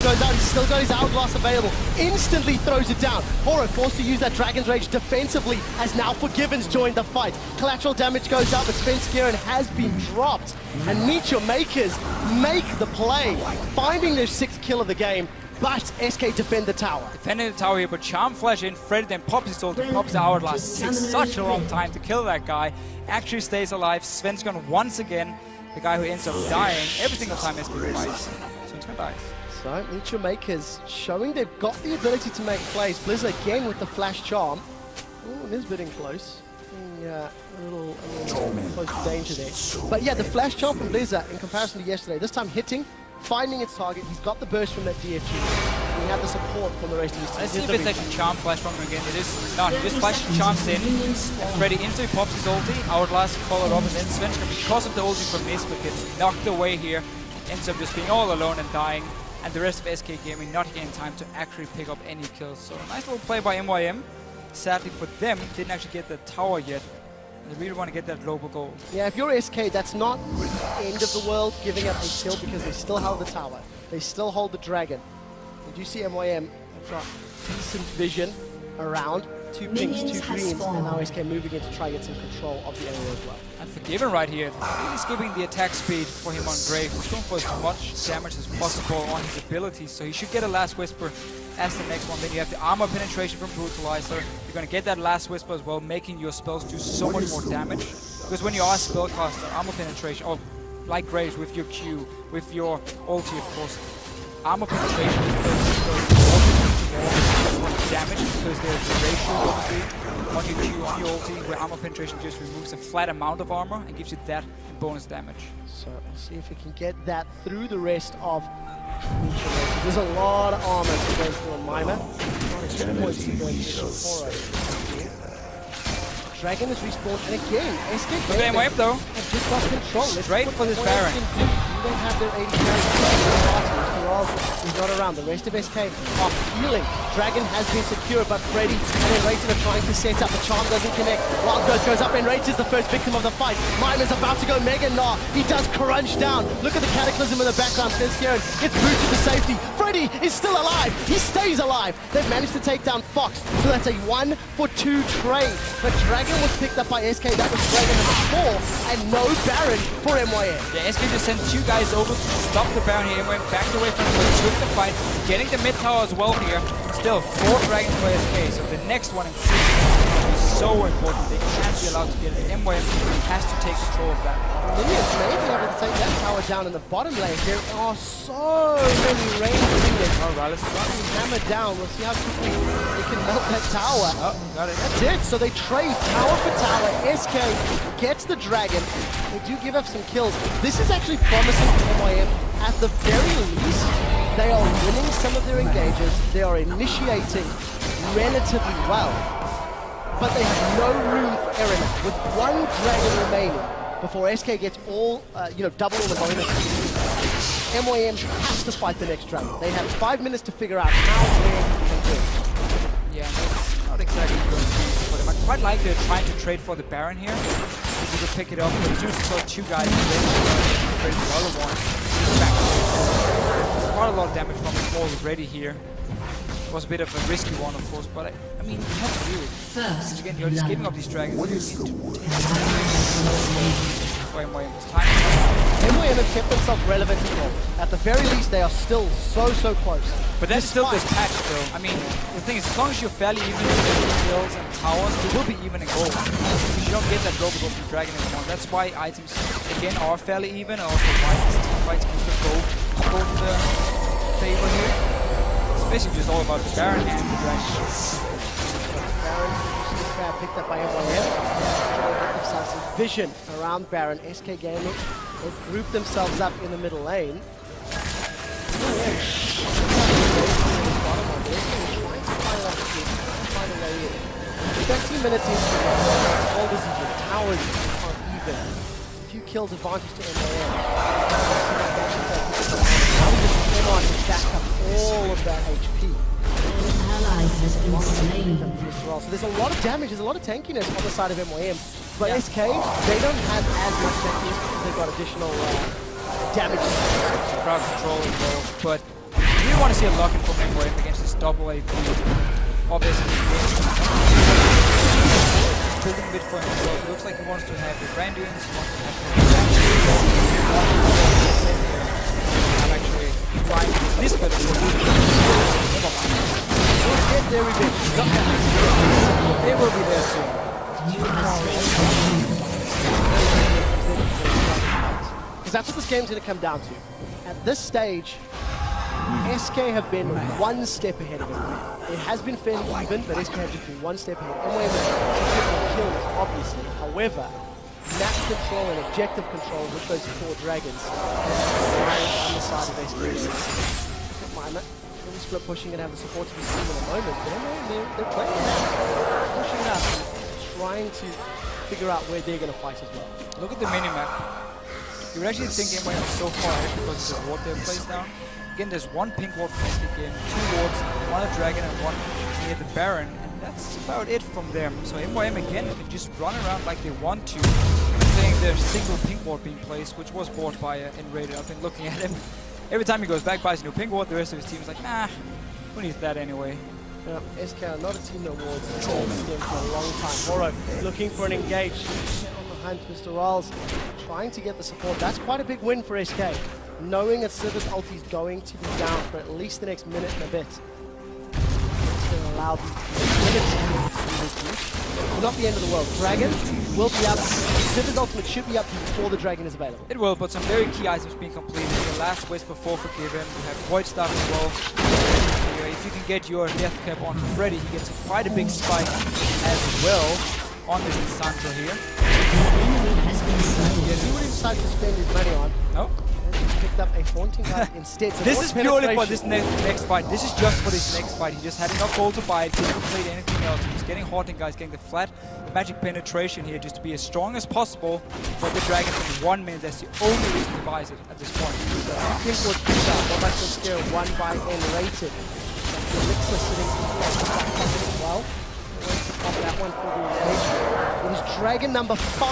goes out. He's still got his Hourglass available. Instantly throws it down. Horo forced to use that Dragon's Rage defensively as now Forgiven's joined the fight. Collateral damage goes up, but Svenskeren has been dropped. And Meet Your Makers make the play, finding their 6th kill of the game. But SK defend the tower. Defending the tower here, but Charm Flash in, Freddy then pops his ult, pops the Hourglass. It takes such a long time to kill that guy. Actually stays alive. Svenskeren once again, the guy who ends up dying every single time SK fights. Svenskeren dies. So, Meet Your Makers showing they've got the ability to make plays. Blizzard again with the Flash Charm. Oh, it is getting close. Yeah, a little close to danger there. But yeah, the Flash Charm from Blizzard in comparison to yesterday, this time hitting, finding its target. He's got the burst from that DFG. And he had the support from the rest of his team. Let's see if it's actually Charm Flash from him again. It is not. He just flashes Charms in. Freddy into, pops his ulti. Hourglass followed up, and then Svenskeren, because of the ulti from Misfit, gets knocked away here. Ends up just being all alone and dying. And the rest of SK Gaming not getting time to actually pick up any kills. So nice little play by MYM. Sadly for them, didn't actually get the tower yet. They really want to get that global gold. Yeah, if you're SK, that's not the end of the world giving up a kill because they still hold the tower. They still hold the dragon. And you see MYM have got decent vision around. 2 pinks, 2 greens, and now SK moving in to try and get some control of the area as well. And Forgiven right here, really skipping the attack speed for him on Grave. He's going for as much damage as possible on his abilities, so he should get a Last Whisper as the next one. Then you have the armor penetration from Brutalizer. You're going to get that Last Whisper as well, making your spells do so much more damage. Because when you are a spellcaster, armor penetration, or like Graves with your Q, with your ulti of course, armor penetration is the damage because there's a ratio obviously on your Q, on your ulti, where armor penetration just removes a flat amount of armor and gives you that bonus damage. So we'll see if we can get that through the rest of There's a lot of armor to go through on Mimer. Dragon is respawned, and again, SK Game wave though. Have just lost control. Great for this Baron. You don't have their 80 carries. He's not around. The rest of SK are healing. Dragon has been secure, but Freddy and Enraged are trying to set up. The charm doesn't connect. Wild Growth goes up. Enraged is the first victim of the fight. Mimer's about to go Mega Gnar. He does crunch down. Look at the Cataclysm in the background. Svenskeren gets boosted to safety. Freddy is still alive. He stays alive. They've managed to take down Fox. So that's a 1-for-2 trade. But Dragon was picked up by SK. That was Dragon number 4. And no Baron for MYM. Yeah, SK just sent 2 guys over to stop the Baron here. MYM backed away from him, took the fight, getting the mid tower as well here. Still 4 Dragons for SK, so the next one in 6 is so important. They can't be allowed to get it. MYM has to take control of that. Minions may be able to take that tower down in the bottom lane. There are so many ranged minions. Alright, let's run. Hammer down. We'll see how quickly they can melt that tower. Oh, got it. That's it. So they trade tower for tower. SK gets the dragon. They do give up some kills. This is actually promising for MYM. At the very least, they are winning some of their engages. They are initiating relatively well. But they have no room for error now. With 1 dragon remaining before SK gets all, double all the bonus. MYM has to fight the next dragon. They have 5 minutes to figure out how, where, and when. Yeah, that's not exactly good for them. I quite like they're trying to trade for the Baron here. If you could pick it up, but as soon as you saw 2 guys trade the other one, quite a lot of damage from him already here. It was a bit of a risky one, of course, but I mean, you have to do it. First, again, you're just giving up these dragons. MYM was time. MYM have kept themselves relevant as well. At the very least, they are still so close. But that's still this patch, though. I mean, the thing is, as long as you're fairly even in kills and towers, you will be even in gold. Because you don't get that global gold from Dragon anymore. That's why items, again, are fairly even. Also, why team fights can still go for the favor here. It's basically just all about the Baron and the Dragon. Baron picked up by MYM. Themselves some vision around Baron. SK Gaming, they've grouped themselves up in the middle lane. 13 minutes into the game. All is even. Towers are even. A few kills advantage to MYM. Now we just came on to back up all of that HP. Has been slain. So there's a lot of damage, there's a lot of tankiness on the side of MYM. But SK, they don't have as much tankiness because they've got additional damage. Crowd control as well. But here really want to see a lock-in from MYM against this double AP of SK. Building mid for himself. It looks like he wants to have the Branduins, he wants to have I'm actually trying to get this bit of never mind. We'll get there eventually. Got that. They will be there soon. Because that's what this game's going to come down to. At this stage, SK have been one step ahead of it. It has been fairly even, but SK have just been one step ahead. And we're securing kills, obviously. However, map control and objective control with those 4 dragons lying on the side of SK. Really split pushing and have the support to be seen in a moment. But they're playing that. Pushing up, trying to figure out where they're going to fight as well. Look at the minimap. You would actually think MYM is so far ahead because of the ward they've placed down. Again, there's 1 pink ward from SK game, 2 wards, 1 a dragon and 1 near the Baron, and that's about it from them. So MYM again can just run around like they want to, saying there's single pink ward being placed, which was bought by Enrated. I've been looking at him. Every time he goes back, buys a new pink ward, the rest of his team is like, nah, who needs that anyway? SK are not a team that wards this game for a long time. Horo looking for an engage. On the hunt, Mr. Riles trying to get the support. That's quite a big win for SK. Knowing that Civis ulti is going to be down for at least the next minute and a bit. It's going to allow the minutes to be reduced. Not the end of the world. Dragon will be up. Civis ultimate should be up before the Dragon is available. It will, but some very key items being completed. The last Whisper 4 Forgiven. You have Void Staff as well. If you can get your Death Cap on Freddy, he gets quite a big spike as well on this Sandra here. Yes, he would have decided to spend his money on. No? Picked up a Haunting Guard instead. So this is purely for this next fight. This is just for this next fight. He just had enough gold to buy it, didn't complete anything else. He's getting Haunting Guys, getting the flat magic penetration here just to be as strong as possible for the Dragon in 1 minute. That's the only reason he buys it at this point. I think what's picked up, what makes the scale 1 by N-rated. The Elixir sitting as well. Going to pop that one for the engagement. It is Dragon number 5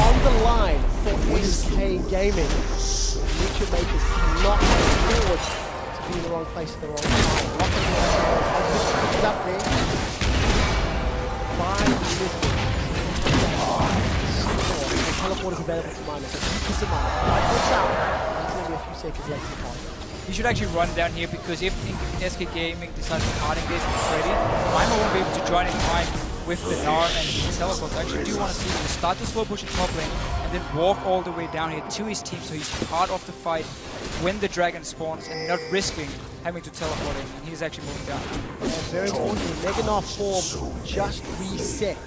on the line for SK Gaming. Future Makers cannot afford to be in the wrong place at the wrong time. Locking it up there. By the the teleport is available to Minor, so keep this in mind. Right puts out. There's going to be a few seconds left to fight. He should actually run down here because if SK Gaming decides to parting this with Freddy, Mima won't be able to join in time with the Gnar and his teleport. I actually do want to see him start the slow push in top lane and then walk all the way down here to his team so he's part of the fight when the Dragon spawns and not risking having to teleport in. And he's actually moving down. And very importantly, Mega Gnar form just reset.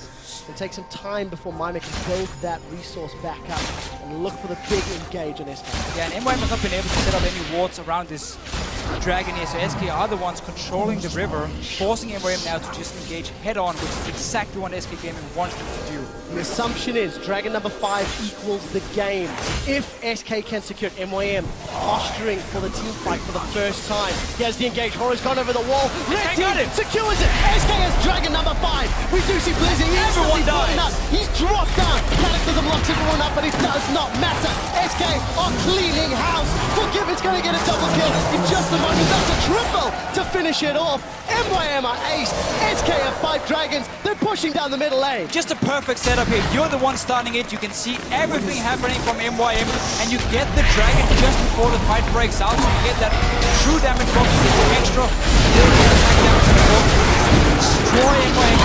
It'll take some time before Mima can build that resource back up and look for the big engage on SK. Yeah, and MYM has not been able to set up any wards around this Dragon here, so SK are the ones controlling the river, forcing MYM now to just engage head-on, which is exactly what SK Gaming wants them to do. The assumption is Dragon number 5 equals the game. If SK can secure it, MYM posturing for the team fight for the first time. He has the engage, Horo's gone over the wall. Red team secures it! SK has Dragon number 5. We do see Blizzy, Everyone dies. Up. He's dropped down. Cataclysm locks everyone up, but it does not matter. SK are cleaning house. Forgiven's going to get a double kill in just a moment. That's a triple to finish it off. MYM are aced. SK have 5 dragons. They're pushing down the middle lane. Just a perfect setup here. You're the one starting it. You can see everything happening from MYM, and you get the Dragon just before the fight breaks out, so you get that true damage box with the extra attack damage support. Destroy MYM.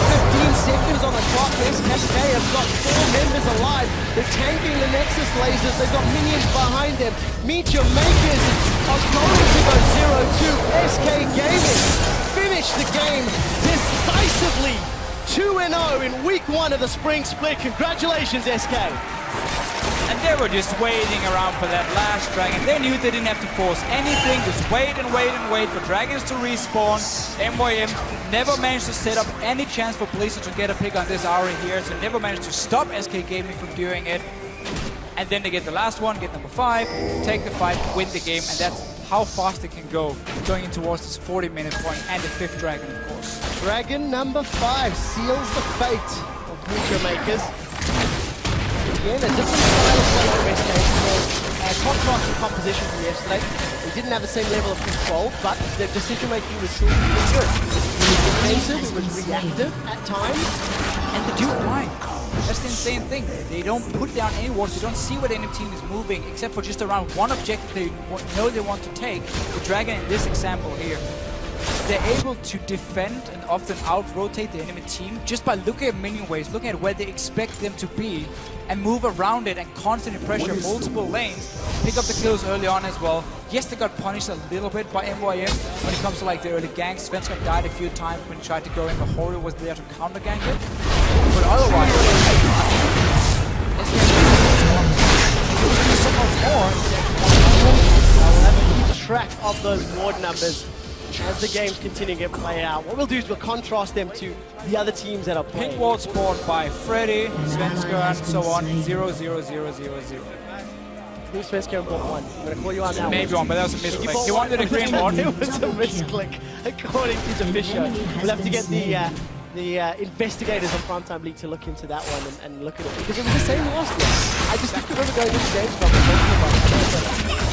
15 seconds on the clock. SK have got 4 members alive. They're tanking the Nexus lasers. They've got minions behind them. Meet your makers are going to go 0-2. SK Gaming finish the game decisively. 2-0 in week 1 of the spring split. Congratulations, SK. And they were just waiting around for that last Dragon. They knew they didn't have to force anything, just wait and wait and wait for Dragons to respawn. MYM never managed to set up any chance for Blizzard to get a pick on this Aura here, so never managed to stop SK Gaming from doing it. And then they get the last one, get number 5, take the fight, win the game, and that's how fast it can go going in towards this 40-minute point and the 5th Dragon, of course. Dragon number 5 seals the fate of Future Makers. Again, a different style of play from SK. Contrasting composition from yesterday. He didn't have the same level of control, but the decision-making was still pretty good. He was defensive, he was reactive at times. And the dual line. That's the insane thing. They don't put down any wards. They don't see what enemy team is moving, except for just around one objective they know they want to take. The Dragon in this example here. They're able to defend and often out-rotate the enemy team just by looking at minion waves, looking at where they expect them to be, and move around it and constantly pressure multiple lanes, pick up the kills early on as well. Yes, they got punished a little bit by MYM when it comes to like the early ganks. Svenska died a few times when he tried to go in, but Hori was there to counter-gank it. But otherwise, so much more. We'll have to keep track of those ward numbers as the games continue to get played out. What we'll do is we'll contrast them to the other teams that are playing. Pink ward spawned by Freddy, Svenska, and so on. 0, 0, 0, 0, 0. I think Svenska bought one. I'm going to call you out now. Maybe one, but that was a misclick. He wanted a green green ward. It was a misclick, according to the Fisher. We'll have to get the investigators on Primetime League to look into that one and look at it, because it was the same last year. I just think remember going into games from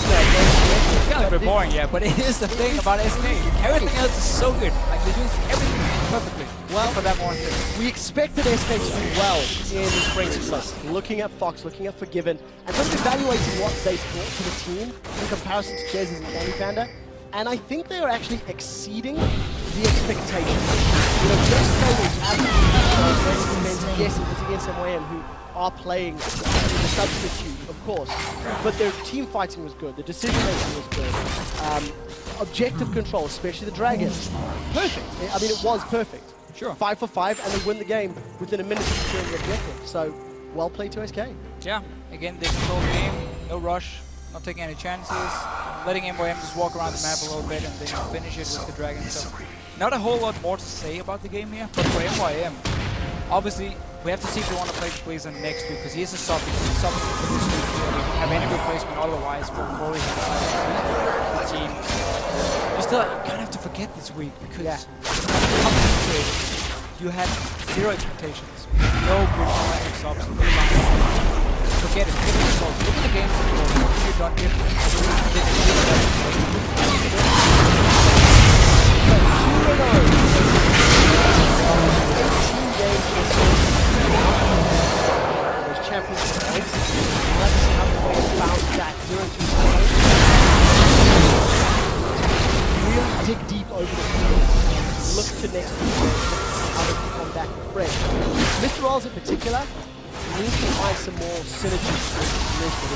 It's kind of a bit boring, yeah, but it is the thing about SK. Everything else is so good. Like, they're doing everything perfectly. Well, for that one thing. We expected SK to do well in Spring Split, looking at Fox, looking at Forgiven, and just evaluating what they brought to the team in comparison to Jez's and Danny Panda. And I think they are actually exceeding the expectations. You know, yesterday was absolutely yes, it was against MYM, who are playing the substitute, of course. But their team fighting was good, the decision making was good. Objective control, especially the Dragon, perfect. I mean, it was perfect. Sure. 5 for 5, and they win the game within a minute of securing the objective. So, well played to SK. Yeah, again, they control the game, no rush, not taking any chances, letting MYM just walk around the map a little bit and then finish it with the Dragon. So, not a whole lot more to say about the game here, but for MYM, obviously, we have to see if they want to play Blizzard next week, because he is a substitute for this week. They don't have any replacement otherwise for Corey the team. You still kind of have to forget this week, because you had 0 expectations, no good playing subs, no line. Forget it, forget the results. Look at the games that you've done different. Those championship points. Let's see how the players bounce back. 0-2. We'll dig deep over the field. Look to next week. How they can come back fresh. Mr. Rolls in particular needs to find some more synergy with Lisbon.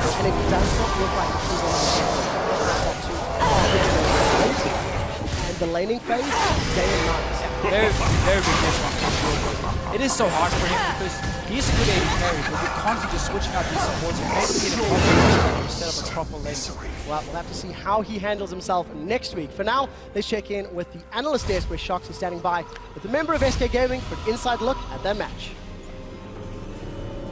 It's and it does not look like it's going to and the laning phase, day and night. Very big difference. It is so hard for him because he's a good AD carry, but we're constantly just switching out these supports and making it a proper instead of a proper lane. Well, we'll have to see how he handles himself next week. For now, let's check in with the analyst desk where Shox is standing by with a member of SK Gaming for an inside look at their match.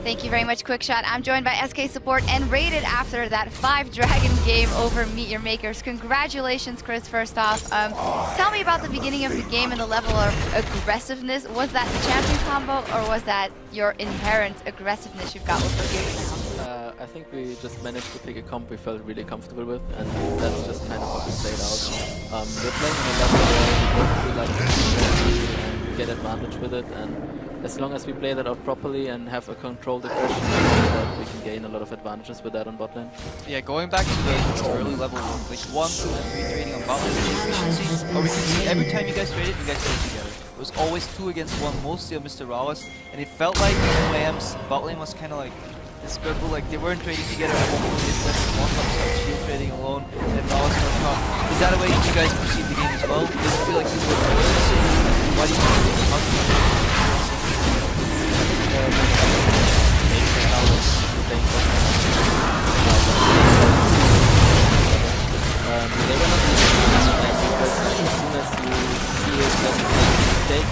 Thank you very much, Quickshot. I'm joined by SK Support and rated after that 5-Dragon game over Meet Your Makers. Congratulations, Chris, first off. Tell me about the beginning of the game and the level of aggressiveness. Was that the champion combo, or was that your inherent aggressiveness you've got with Forgiven now? I think we just managed to pick a comp we felt really comfortable with, and that's just kind of what we played out. We're playing in a level where we like to get advantage with it, and as long as we play that out properly and have a controlled aggression, we can gain a lot of advantages with that on bot lane. Yeah, going back to the early level, like 1, 2, and 3 trading on bot lane efficiency, or we can see every time you guys traded, you guys played together. It was always 2 against 1, mostly on Mr. Rawes, and it felt like MYM's bot lane was kind of like this purple, like they weren't trading together at one point, one top started shield trading alone, and then Rawes got top. Is that a way you guys perceive the game as well? Does it feel like you were reversing? Why do you think how do you they were not because as soon as you see it doesn't make a mistake,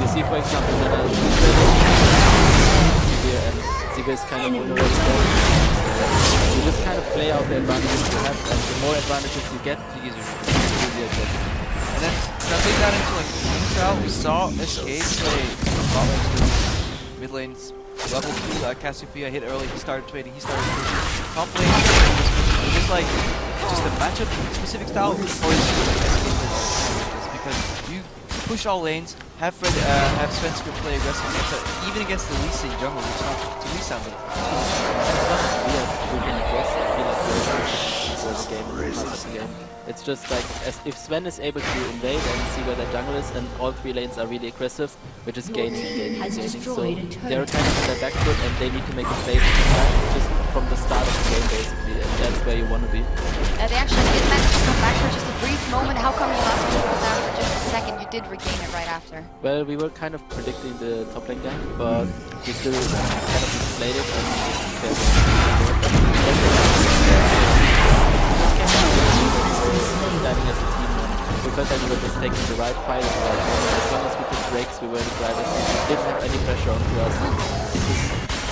you see for example that here and Ziva is kind of vulnerable there. You just kind of play out the advantages you have, and the more advantages you get, the easier it gets. And then translate that into like trial, we saw SK play Mid lane's level 2, Cassiopeia hit early, he started trading, he started pushing. Top lane, is this like just a matchup specific style, or is it like SK because you push all lanes, have Svensker play aggressive against it, even against the Lee Sin jungle, which is not to Lee sound it. It's just like if Sven is able to invade and see where the jungle is, and all 3 lanes are really aggressive, we're just gaining. So they're kind of on their back foot and they need to make a play just from the start of the game basically, and that's where you want to be. They actually did manage to come back for just a brief moment. How come you lost control down for just a second? You did regain it right after. Well, we were kind of predicting the top lane gank, but we still kind of played it and standing as a team, and we felt like we were just taking the right fight at the right moment. As long as we took breaks, we were in the drivers. We didn't have any pressure onto us. It just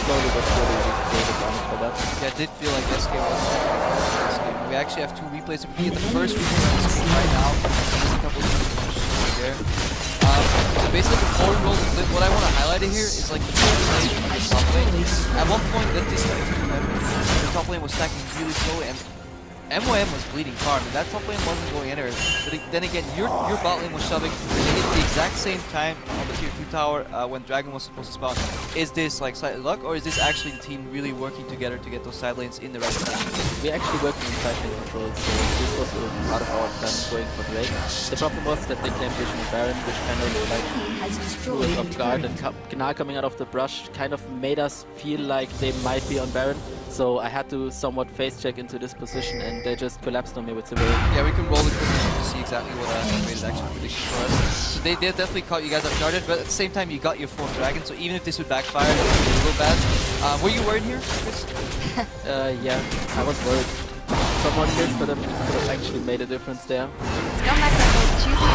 slowly but surely we gained advantage for that. Yeah, it did feel like SK was this game. We actually have 2 replays. If we get the first replay on the screen right now, there's a couple of pushes there. So basically the forward roll, what I want to highlight here is like the first lane and the top lane. At one point the top lane was stacking really slowly, and MOM was bleeding hard, and that top lane wasn't going anywhere. But then again, your bot lane was shoving. They hit the exact same time on the tier 2 tower when Dragon was supposed to spawn. Is this like slight luck, or is this actually the team really working together to get those side lanes in the right time? We actually worked on side lane control, so this was a part of our plan going for Drake. The problem was that they claimed Vision of Baron, which kind of like threw us off guard, and Gnar coming out of the brush kind of made us feel like they might be on Baron. So I had to somewhat face check into this position, and they just collapsed on me with Civil. Yeah, we can roll it to see exactly what Wade is actually predicting for us. So they definitely caught you guys off guard, but at the same time you got your 4th dragon, so even if this would backfire, it would be a little bad. Were you worried here, Chris? Yeah, I was worried. Someone did, but it could have actually made a difference there. Scumbag was choosing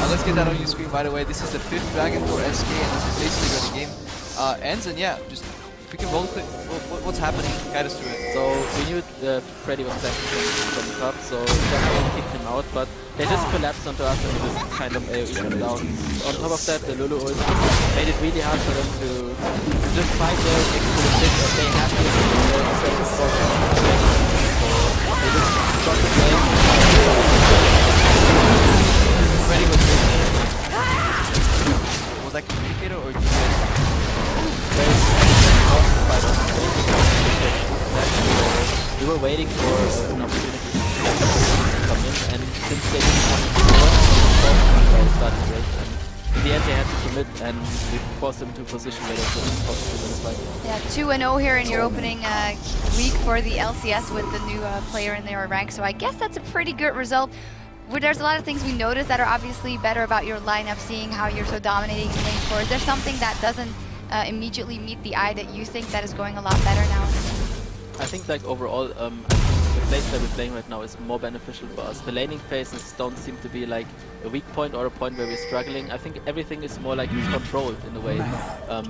let's get that on your screen right away. This is the 5th dragon for SK, and this is basically where the game ends. And yeah, just if we can roll quick, what's happening? Guide us through it. So we knew Freddy was back from the top, so definitely kicked him out, but they just collapsed onto us and just kind of AoE them down. On top of that, the Lulu ult made it really hard for them to just fight there next to the stick, and they had to second spot. So they just got the game. Freddy was that communicator, or did you we were waiting for an opportunity to come in, and since they didn't come before, started great, and in the end they had to commit, and we forced them to a position where they couldn't possibly win the fight. Yeah, 2-0 here in your opening week for the LCS with the new player in their rank, so I guess that's a pretty good result. There's a lot of things we noticed that are obviously better about your lineup, seeing how you're so dominating in lane 4. Is there something that doesn't immediately meet the eye that you think that is going a lot better now? I think like overall, the place that we're playing right now is more beneficial for us. The laning phases don't seem to be like a weak point or a point where we're struggling. I think everything is more like controlled in a way.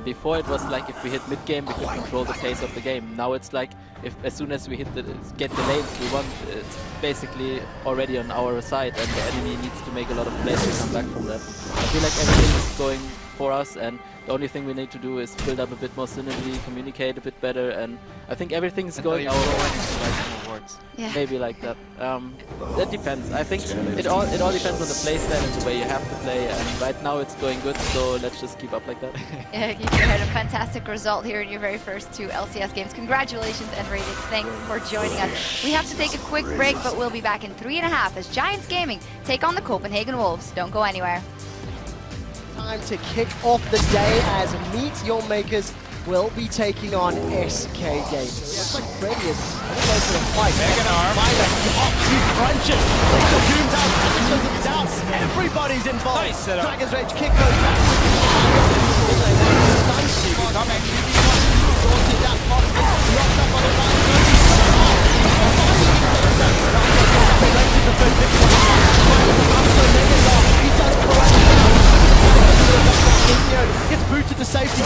Before it was like if we hit mid game we could control the pace of the game. Now it's like if as soon as we get the lanes we want, it's basically already on our side, and the enemy needs to make a lot of plays to come back from that. I feel like everything is going for us, and the only thing we need to do is build up a bit more synergy, communicate a bit better, and I think everything's going our way. Yeah. Maybe like that. That depends. I think it all depends on the play style and the way you have to play, and right now it's going good, so let's just keep up like that. Yeah, you had a fantastic result here in your very first 2 LCS games. Congratulations, and Rated, thanks for joining us. We have to take a quick break, but we'll be back in 3.5 as Giants Gaming take on the Copenhagen Wolves. Don't go anywhere. Time to kick off the day as Meet Your Makers will be taking on SK Games. It looks like Freddy is going for the fight. Find a top 2 crunches. The Doom's out, Atlas is down. Everybody's involved. Nice setup. Dragon's Rage kick goes back. Coming. Sorted that possibly. Locked up on the line. He does correct. Gets booted to safety.